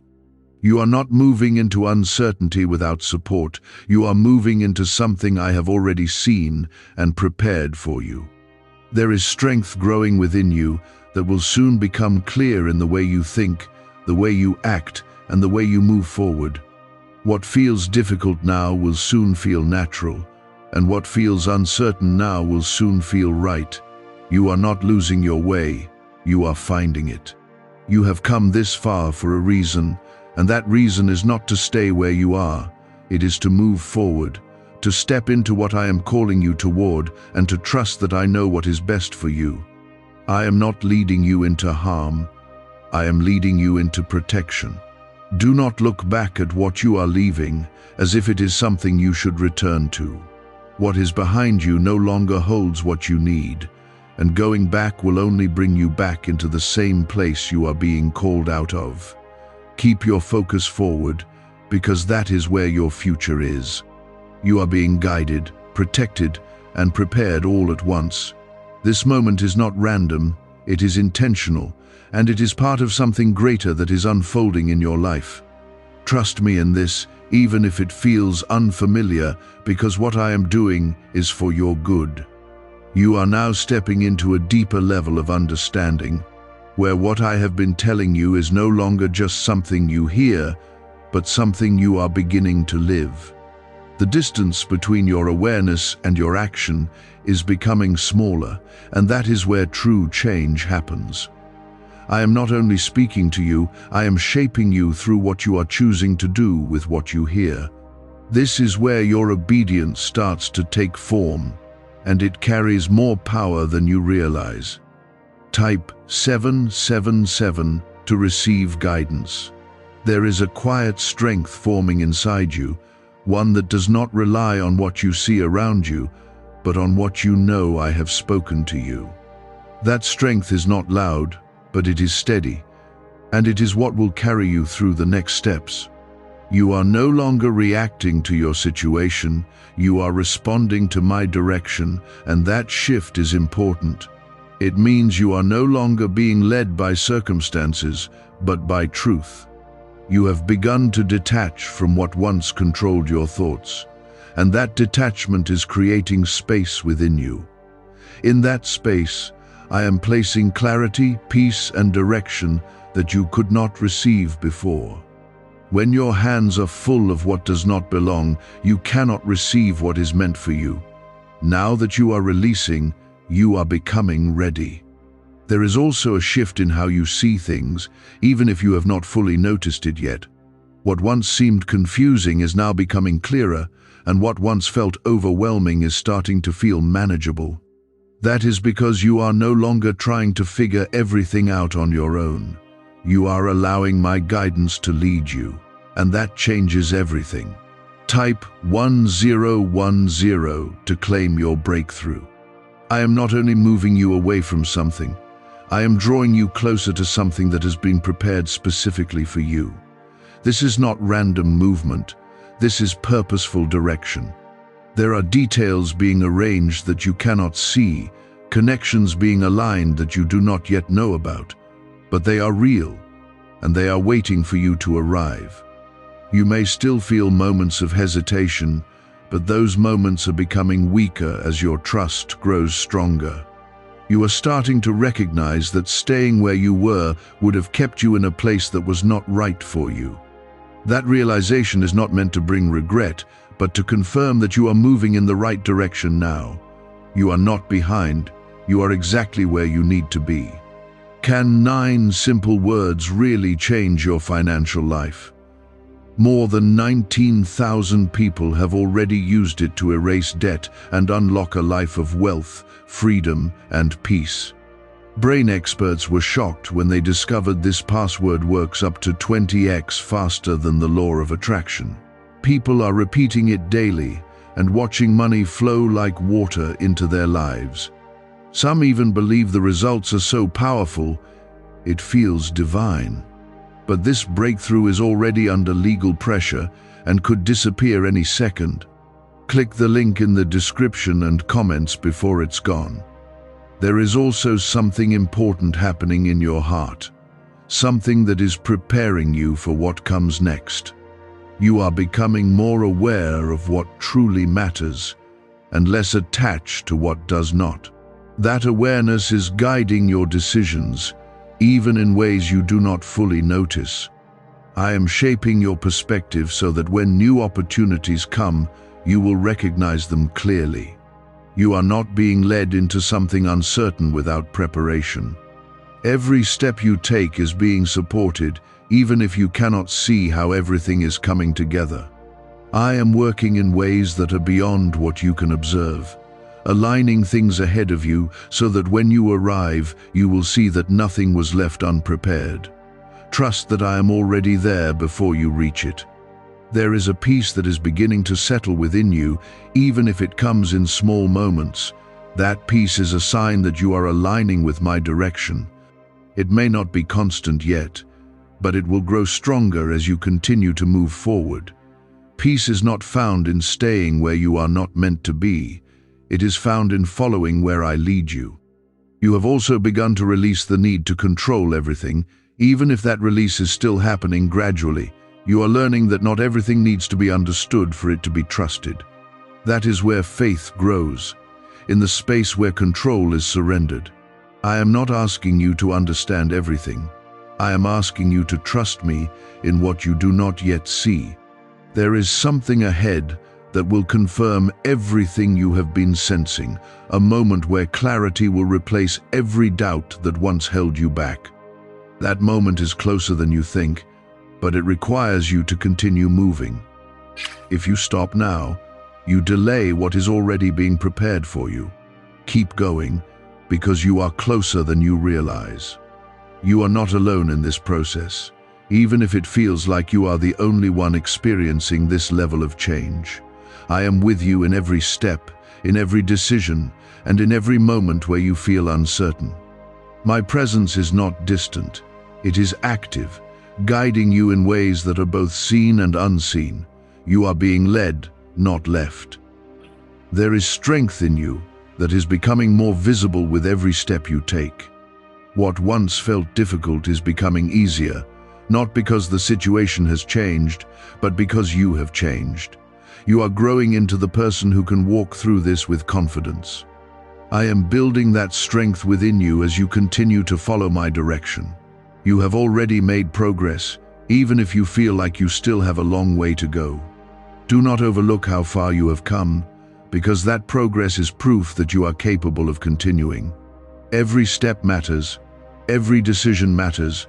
You are not moving into uncertainty without support. You are moving into something I have already seen and prepared for you. There is strength growing within you that will soon become clear in the way you think, the way you act, and the way you move forward. What feels difficult now will soon feel natural, and what feels uncertain now will soon feel right. You are not losing your way, you are finding it. You have come this far for a reason, and that reason is not to stay where you are. It is to move forward, to step into what I am calling you toward, and to trust that I know what is best for you. I am not leading you into harm. I am leading you into protection. Do not look back at what you are leaving as if it is something you should return to. What is behind you no longer holds what you need, and going back will only bring you back into the same place you are being called out of. Keep your focus forward, because that is where your future is. You are being guided, protected, and prepared all at once. This moment is not random, it is intentional, and it is part of something greater that is unfolding in your life. Trust me in this, even if it feels unfamiliar, because what I am doing is for your good. You are now stepping into a deeper level of understanding, where what I have been telling you is no longer just something you hear, but something you are beginning to live. The distance between your awareness and your action is becoming smaller, and that is where true change happens. I am not only speaking to you, I am shaping you through what you are choosing to do with what you hear. This is where your obedience starts to take form, and it carries more power than you realize. Type 777 to receive guidance. There is a quiet strength forming inside you, one that does not rely on what you see around you, but on what you know I have spoken to you. That strength is not loud, but it is steady, and it is what will carry you through the next steps. You are no longer reacting to your situation, you are responding to my direction, and that shift is important. It means you are no longer being led by circumstances, but by truth. You have begun to detach from what once controlled your thoughts, and that detachment is creating space within you. In that space, I am placing clarity, peace, and direction that you could not receive before. When your hands are full of what does not belong, you cannot receive what is meant for you. Now that you are releasing, you are becoming ready. There is also a shift in how you see things, even if you have not fully noticed it yet. What once seemed confusing is now becoming clearer, and what once felt overwhelming is starting to feel manageable. That is because you are no longer trying to figure everything out on your own. You are allowing my guidance to lead you, and that changes everything. Type 1010 to claim your breakthrough. I am not only moving you away from something, I am drawing you closer to something that has been prepared specifically for you. This is not random movement. This is purposeful direction. There are details being arranged that you cannot see, connections being aligned that you do not yet know about, but they are real, and they are waiting for you to arrive. You may still feel moments of hesitation, but those moments are becoming weaker as your trust grows stronger. You are starting to recognize that staying where you were would have kept you in a place that was not right for you. That realization is not meant to bring regret, but to confirm that you are moving in the right direction now. You are not behind. You are exactly where you need to be. Can 9 simple words really change your financial life? More than 19,000 people have already used it to erase debt and unlock a life of wealth, freedom, and peace. Brain experts were shocked when they discovered this password works up to 20x faster than the law of attraction. People are repeating it daily and watching money flow like water into their lives. Some even believe the results are so powerful, it feels divine. But this breakthrough is already under legal pressure and could disappear any second. Click the link in the description and comments before it's gone. There is also something important happening in your heart, something that is preparing you for what comes next. You are becoming more aware of what truly matters and less attached to what does not. That awareness is guiding your decisions, even in ways you do not fully notice. I am shaping your perspective so that when new opportunities come, you will recognize them clearly. You are not being led into something uncertain without preparation. Every step you take is being supported, even if you cannot see how everything is coming together. I am working in ways that are beyond what you can observe, aligning things ahead of you so that when you arrive, you will see that nothing was left unprepared. Trust that I am already there before you reach it. There is a peace that is beginning to settle within you, even if it comes in small moments. That peace is a sign that you are aligning with my direction. It may not be constant yet, but it will grow stronger as you continue to move forward. Peace is not found in staying where you are not meant to be. It is found in following where I lead you. You have also begun to release the need to control everything, even if that release is still happening gradually. You are learning that not everything needs to be understood for it to be trusted. That is where faith grows, in the space where control is surrendered. I am not asking you to understand everything. I am asking you to trust me in what you do not yet see. There is something ahead that will confirm everything you have been sensing, a moment where clarity will replace every doubt that once held you back. That moment is closer than you think, but it requires you to continue moving. If you stop now, you delay what is already being prepared for you. Keep going, because you are closer than you realize. You are not alone in this process, even if it feels like you are the only one experiencing this level of change. I am with you in every step, in every decision, and in every moment where you feel uncertain. My presence is not distant. It is active, guiding you in ways that are both seen and unseen. You are being led, not left. There is strength in you that is becoming more visible with every step you take. What once felt difficult is becoming easier, not because the situation has changed, but because you have changed. You are growing into the person who can walk through this with confidence. I am building that strength within you as you continue to follow my direction. You have already made progress, even if you feel like you still have a long way to go. Do not overlook how far you have come, because that progress is proof that you are capable of continuing. Every step matters, every decision matters,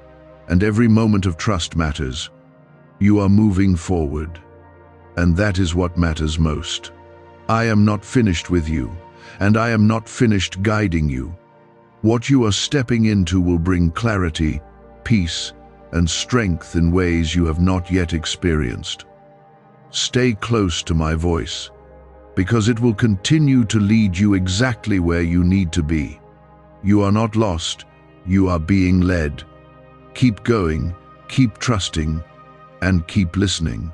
and every moment of trust matters. You are moving forward. And that is what matters most. I am not finished with you, and I am not finished guiding you. What you are stepping into will bring clarity, peace, and strength in ways you have not yet experienced. Stay close to my voice, because it will continue to lead you exactly where you need to be. You are not lost, you are being led. Keep going, keep trusting, and keep listening.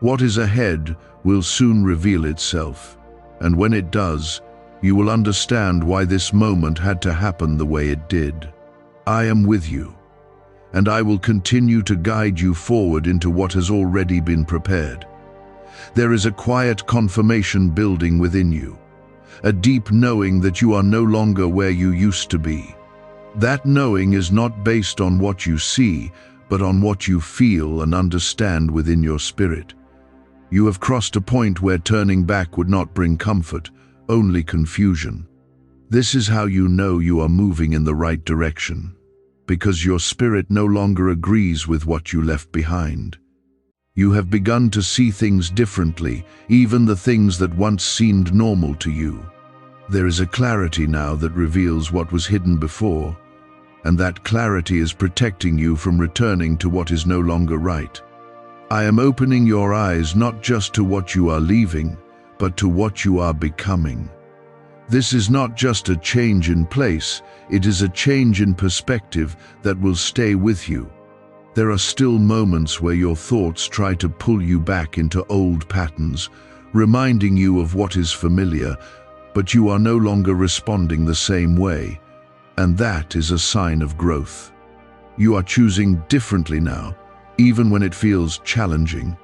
What is ahead will soon reveal itself, and when it does, you will understand why this moment had to happen the way it did. I am with you, and I will continue to guide you forward into what has already been prepared. There is a quiet confirmation building within you, a deep knowing that you are no longer where you used to be. That knowing is not based on what you see, but on what you feel and understand within your spirit. You have crossed a point where turning back would not bring comfort, only confusion. This is how you know you are moving in the right direction, because your spirit no longer agrees with what you left behind. You have begun to see things differently, even the things that once seemed normal to you. There is a clarity now that reveals what was hidden before, and that clarity is protecting you from returning to what is no longer right. I am opening your eyes not just to what you are leaving, but to what you are becoming. This is not just a change in place, it is a change in perspective that will stay with you. There are still moments where your thoughts try to pull you back into old patterns, reminding you of what is familiar, but you are no longer responding the same way, and that is a sign of growth. You are choosing differently now, even when it feels challenging.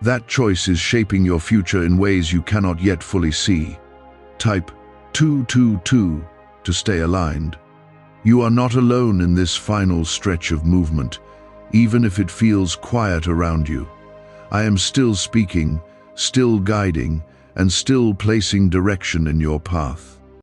That choice is shaping your future in ways you cannot yet fully see. Type 222 to stay aligned. You are not alone in this final stretch of movement, even if it feels quiet around you. I am still speaking, still guiding, and still placing direction in your path.